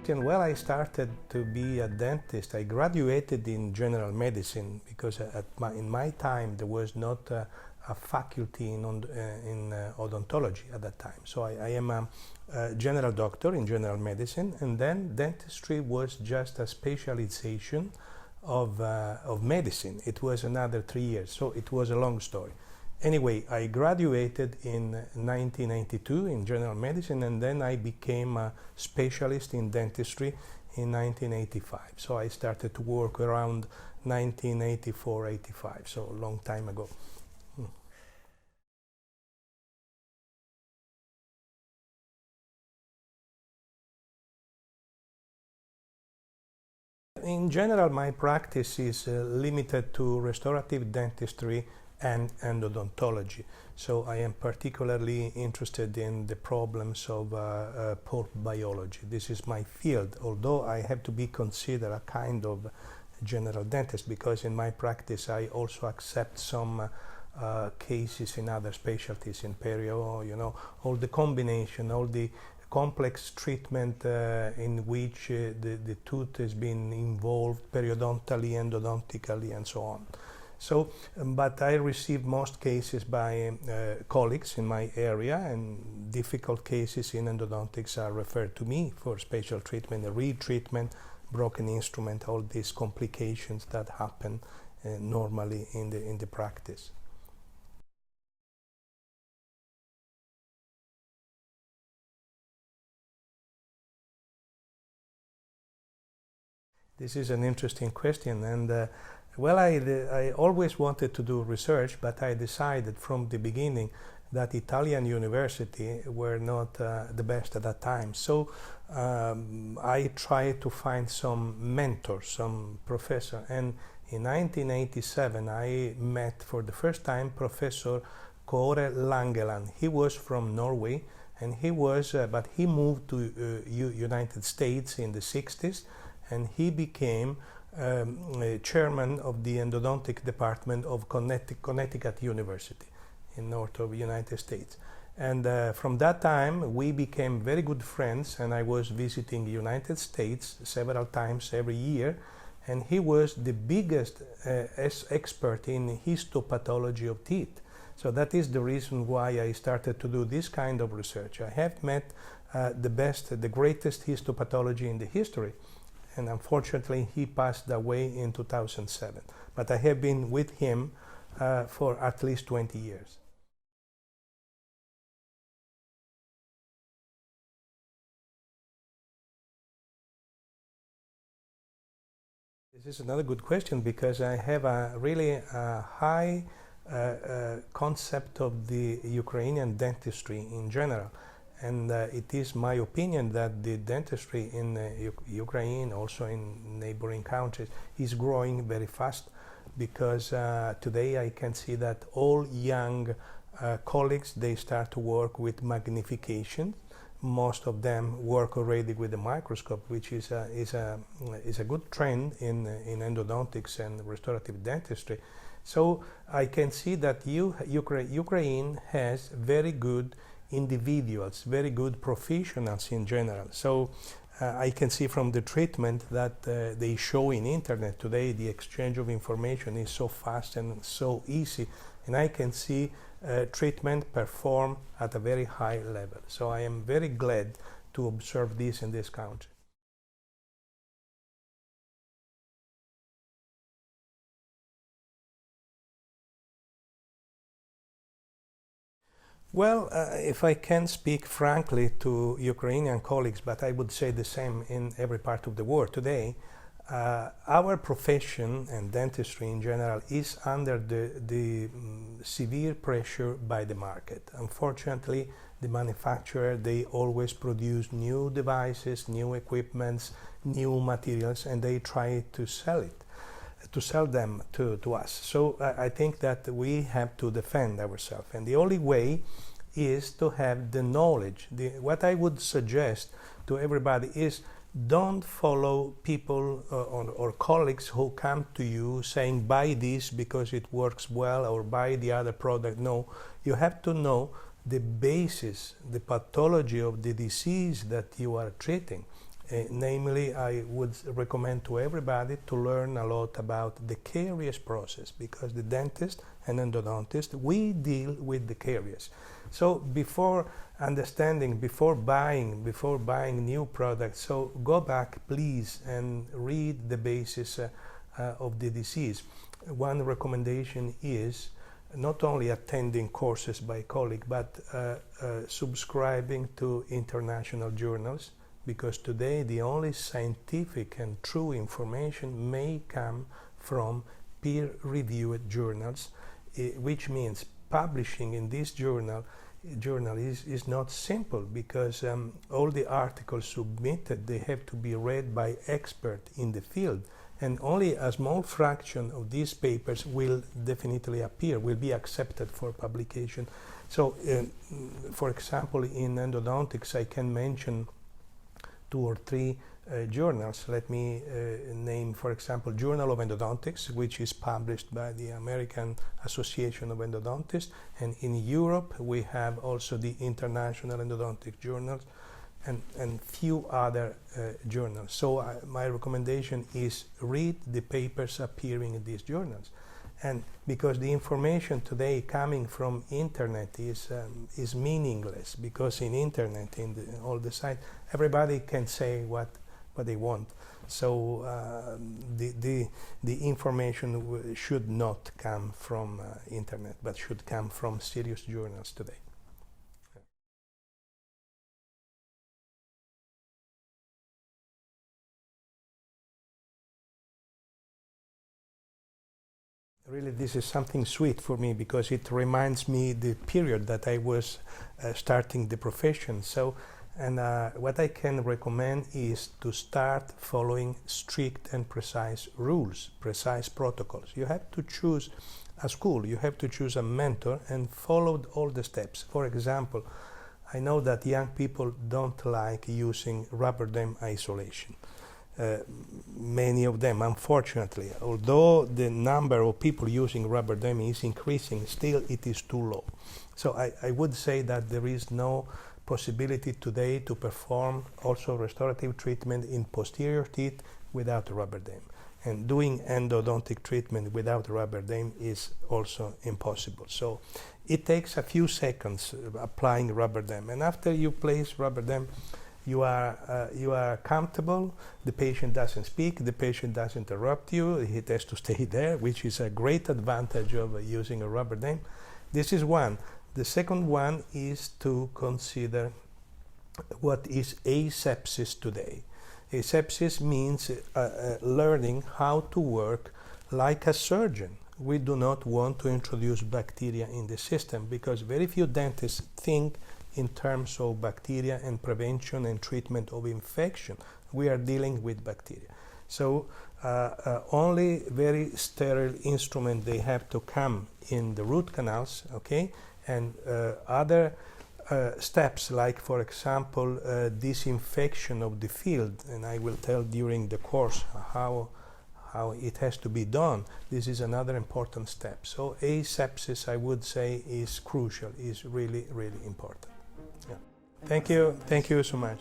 Well, I started to be a dentist. I graduated in general medicine because in my time there was not a faculty in odontology at that time. So I am a general doctor in general medicine, and then dentistry was just a specialization of medicine. It was another 3 years, so it was a long story. Anyway, I graduated in 1992 in general medicine, and then I became a specialist in dentistry in 1985. So I started to work around 1984-85, so a long time ago. In general, my practice is limited to restorative dentistry and odontology. So I am particularly interested in the problems of pulp biology. This is my field, although I have to be considered a kind of general dentist, because in my practice I also accept some cases in other specialties, in perio, all the combination, all the complex treatment in which the tooth has been involved periodontally, endodontically, and so on. So, but I receive most cases by colleagues in my area, and difficult cases in endodontics are referred to me for special treatment, retreatment, broken instrument, all these complications that happen normally in the practice. This is an interesting question, and well, I always wanted to do research, but I decided from the beginning that Italian universities were not the best at that time. So I tried to find some mentors, some professor, and in 1987 I met for the first time Professor Kåre Langeland. He was from Norway, and he was, but he moved to United States in the 60s, and he became chairman of the endodontic department of Connecticut University in north of the United States. And from that time we became very good friends, and I was visiting the United States several times every year, and he was the biggest expert in histopathology of teeth. So that is the reason why I started to do this kind of research. I have met the greatest histopathology in the history, and unfortunately he passed away in 2007. But I have been with him for at least 20 years. This is another good question, because I have a really high concept of the Ukrainian dentistry in general. And it is my opinion that the dentistry in Ukraine, also in neighboring countries, is growing very fast, because today I can see that all young colleagues, they start to work with magnification. Most of them work already with the microscope, which is a good trend in endodontics and restorative dentistry. So I can see that Ukraine has very good individuals, very good professionals in general. So I can see from the treatment that they show in internet today, the exchange of information is so fast and so easy, and I can see treatment performed at a very high level. So I am very glad to observe this in this country. Well, if I can speak frankly to Ukrainian colleagues, but I would say the same in every part of the world today, our profession and dentistry in general is under the severe pressure by the market. Unfortunately, the manufacturer, they always produce new devices, new equipments, new materials, and they try to sell them to us. So I think that we have to defend ourselves, and the only way is to have the knowledge. What I would suggest to everybody is, don't follow people or colleagues who come to you saying buy this because it works well, or buy the other product. No, you have to know the basis, the pathology of the disease that you are treating. Namely, I would recommend to everybody to learn a lot about the caries process, because the dentist and endodontist, we deal with the caries. So before understanding, before buying new products, so go back please and read the basis of the disease. One recommendation is not only attending courses by colleagues, but subscribing to international journals, because today the only scientific and true information may come from peer-reviewed journals, which means publishing in this journal is not simple, because all the articles submitted, they have to be read by experts in the field, and only a small fraction of these papers will definitely will be accepted for publication. So for example, in endodontics I can mention 2 or 3 journals. Let me name, for example, Journal of Endodontics, which is published by the American Association of Endodontists, and in Europe we have also the International Endodontic Journals and few other journals. So my recommendation is read the papers appearing in these journals. And because the information today coming from internet is meaningless, because in internet, in all the sites, everybody can say what they want. So the information should not come from internet, but should come from serious journals today. Really, this is something sweet for me, because it reminds me the period that I was starting the profession. So, and what I can recommend is to start following strict and precise rules, precise protocols. You have to choose a school, you have to choose a mentor and follow all the steps. For example, I know that young people don't like using rubber dam isolation. Many of them, unfortunately, although the number of people using rubber dam is increasing, still it is too low. So I would say that there is no possibility today to perform also restorative treatment in posterior teeth without rubber dam. And doing endodontic treatment without rubber dam is also impossible. So it takes a few seconds applying rubber dam, and after you place rubber dam, you are comfortable, the patient doesn't speak, the patient doesn't interrupt you, he has to stay there, which is a great advantage of using a rubber dam. This is one. The second one is to consider what is asepsis today. Asepsis means learning how to work like a surgeon. We do not want to introduce bacteria in the system, because very few dentists think in terms of bacteria and prevention and treatment of infection. We are dealing with bacteria. So only very sterile instruments, they have to come in the root canals, okay? And other steps, like for example disinfection of the field, and I will tell during the course how it has to be done. This is another important step. So asepsis, I would say, is crucial, is really, really important. Yeah. Thank you so much.